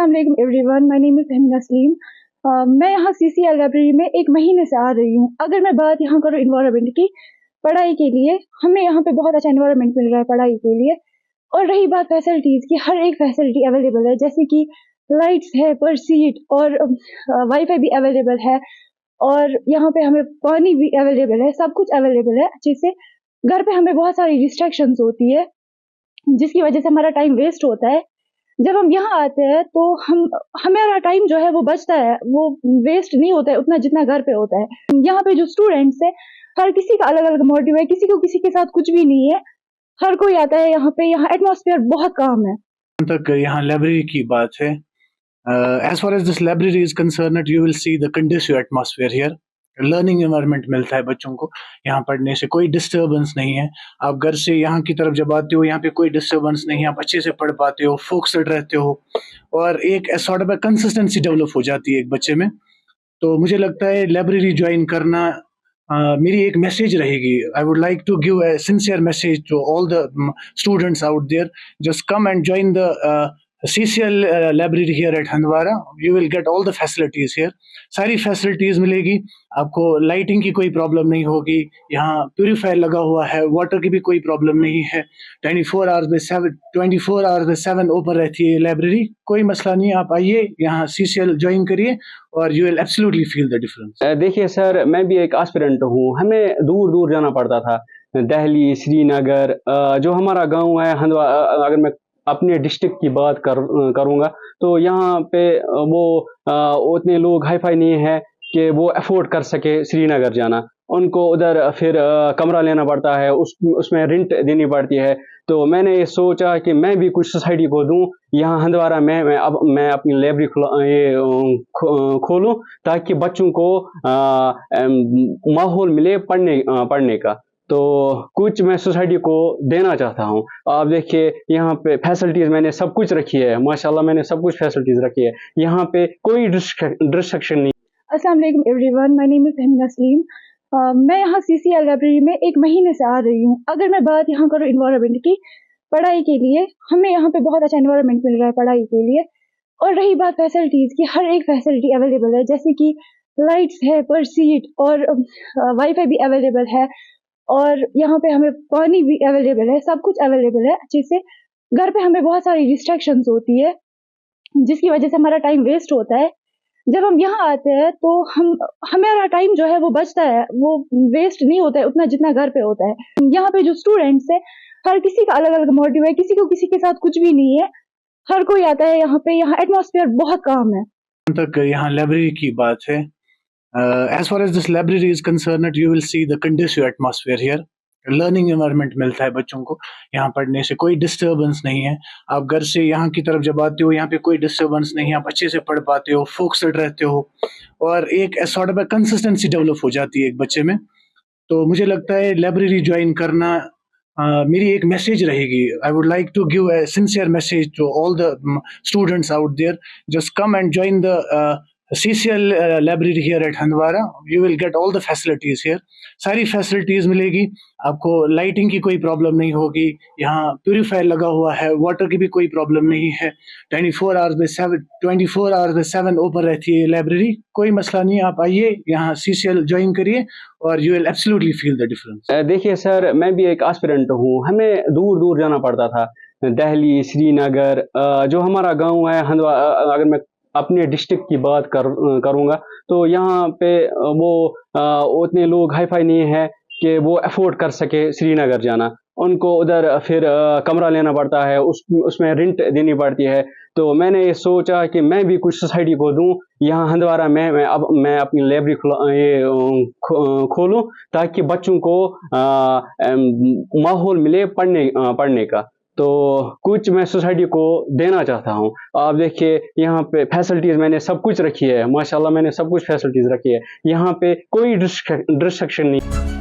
अस्सलाम वालेकुम everyone, my name is Tahmina Nasleem. मैं यहाँ सीसीएल लाइब्रेरी में 1 महीने से आ रही हूँ। अगर मैं बात यहाँ करूँ एनवायरनमेंट की, पढ़ाई के लिए हमें यहाँ पे बहुत अच्छा एनवायरनमेंट मिल रहा है पढ़ाई के लिए। और रही बात फैसिलिटीज़ की, हर एक फैसिलिटी अवेलेबल है, जैसे कि लाइट्स है पर सीट और वाईफाई भी अवेलेबल है, और यहाँ पे हमें पानी भी अवेलेबल है, सब कुछ अवेलेबल है अच्छे से। घर पे हमें बहुत सारी डिस्ट्रैक्शंस होती है, जिसकी वजह से हमारा टाइम वेस्ट होता है। जब हम यहाँ आते हैं तो हमारा टाइम जो है वो बचता है, वो वेस्ट नहीं होता है उतना जितना घर पे होता है। यहाँ पे जो स्टूडेंट्स है, हर किसी का अलग अलग मोटिव है, किसी को किसी के साथ कुछ भी नहीं है, हर कोई आता है यहाँ पे। यहाँ एटमॉस्फेयर बहुत काम है। तक यहाँ लाइब्रेरी की बात है, as far as this library is concerned, you will see the conducive atmosphere here. Learning environment मिलता है बच्चों को। यहाँ पढ़ने से कोई डिस्टर्बेंस नहीं है। आप घर से यहाँ की तरफ जब आते हो, यहाँ पे कोई डिस्टर्बेंस नहीं है, आप अच्छे से पढ़ पाते हो, फोकस्ड रहते हो, और एक सॉर्ट ऑफ कंसिस्टेंसी डेवलप हो जाती है एक बच्चे में। तो मुझे लगता है लाइब्रेरी ज्वाइन करना मेरी एक मैसेज रहेगी। I would like to give a sincere message to all the students out there, just come and join the CCL library here at Handwara. You will get all the facilities here. सारी facilities मिलेगी आपको। Lighting की कोई problem नहीं होगी, यहाँ purifier लगा हुआ है, वाटर की भी कोई प्रॉब्लम नहीं है। 24 आवर्स में 7 ओपन रहती है लाइब्रेरी, कोई मसला नहीं। आप आइए यहाँ CCL ज्वाइन करिए और you will absolutely feel the difference. देखिए सर, मैं भी एक एस्पिरेंट हूँ। हमें दूर दूर जाना पड़ता था, दिल्ली, श्रीनगर। जो हमारा गांव है हंदवारा, अगर मैं अपने डिस्ट्रिक्ट की बात करूँगा तो यहाँ पे वो उतने लोग हाई फाई नहीं है कि वो अफोर्ड कर सके श्रीनगर जाना। उनको उधर फिर कमरा लेना पड़ता है, उसमें रेंट देनी पड़ती है। तो मैंने ये सोचा कि मैं भी कुछ सोसाइटी को दूं यहाँ हंदवारा में। मैं अपनी लाइब्रेरी खोलूं ताकि बच्चों को माहौल मिले पढ़ने का। तो कुछ मैं सोसाइटी को देना चाहता हूँ। आप देखिए यहाँ पे फैसिलिटीज़ मैंने सब कुछ रखी है, माशाल्लाह मैंने सब कुछ फैसिलिटीज़ रखी है। यहाँ पे कोई डिस्ट्रक्शन नहीं। अस्सलाम वालेकुम everyone, my name is Tahmina Nasleem. मैं यहाँ सीसीएल लाइब्रेरी में 1 महीने से आ रही हूँ। अगर मैं बात यहाँ करूँ एनवायरनमेंट की, पढ़ाई के लिए हमें यहाँ पे बहुत अच्छा एनवायरनमेंट मिल रहा है पढ़ाई के लिए। और रही बात फैसिलिटीज़ की, हर एक फैसिलिटी अवेलेबल है, जैसे कि लाइट्स है पर सीट और वाईफाई भी अवेलेबल है, और यहाँ पे हमें पानी भी अवेलेबल है, सब कुछ अवेलेबल है अच्छे से। घर पे हमें बहुत सारी डिस्ट्रैक्शंस होती है, जिसकी वजह से हमारा टाइम वेस्ट होता है। जब हम यहाँ आते हैं तो हमारा टाइम जो है वो बचता है, वो वेस्ट नहीं होता है उतना जितना घर पे होता है। यहाँ पे जो स्टूडेंट्स है, हर किसी का अलग अलग मोटिव है, किसी को किसी के साथ कुछ भी नहीं है, हर कोई आता है यहाँ पे। यहाँ एटमॉस्फेयर बहुत काम है। तक यहाँ लाइब्रेरी की बात है, as far as this library is concerned, you will see the conducive atmosphere here. Learning environment मिलता है बच्चों को। यहाँ पढ़ने से कोई डिस्टर्बेंस नहीं है। आप घर से यहाँ की तरफ जब आते हो, यहाँ पे कोई डिस्टर्बेंस नहीं है, आप अच्छे से पढ़ पाते हो, फोकस्ड रहते हो, और एक सॉर्ट ऑफ कंसिस्टेंसी डेवलप हो जाती है एक बच्चे में। तो मुझे लगता है लाइब्रेरी ज्वाइन करना मेरी एक मैसेज रहेगी। I would like to give a sincere message to all the students out there, just come and join the CCL library here at Handwara. You will get all the facilities here. सारी facilities मिलेगी आपको। Lighting की कोई problem नहीं होगी, यहाँ purifier लगा हुआ है, वाटर की भी कोई प्रॉब्लम नहीं है। 24 आवर्स में 7 ओपन रहती है लाइब्रेरी, कोई मसला नहीं। आप आइए यहाँ CCL ज्वाइन करिए और you will absolutely feel the difference. देखिए सर, मैं भी एक एस्पिरेंट हूँ। हमें दूर दूर जाना पड़ता था, दिल्ली, श्रीनगर। जो हमारा गांव है हंदवारा, अगर मैं अपने डिस्ट्रिक्ट की बात करूँगा तो यहाँ पे वो उतने लोग हाई फाई नहीं है कि वो अफोर्ड कर सके श्रीनगर जाना। उनको उधर फिर कमरा लेना पड़ता है, उसमें रेंट देनी पड़ती है। तो मैंने ये सोचा कि मैं भी कुछ सोसाइटी को दूं यहाँ हंदवारा में। मैं अपनी लाइब्रेरी खोलूं ताकि बच्चों को माहौल मिले पढ़ने का। तो कुछ मैं सोसाइटी को देना चाहता हूँ। आप देखिए यहाँ पे फैसिलिटीज़ मैंने सब कुछ रखी है, माशाल्लाह मैंने सब कुछ फैसिलिटीज़ रखी है। यहाँ पे कोई डिस्ट्रक्शन नहीं।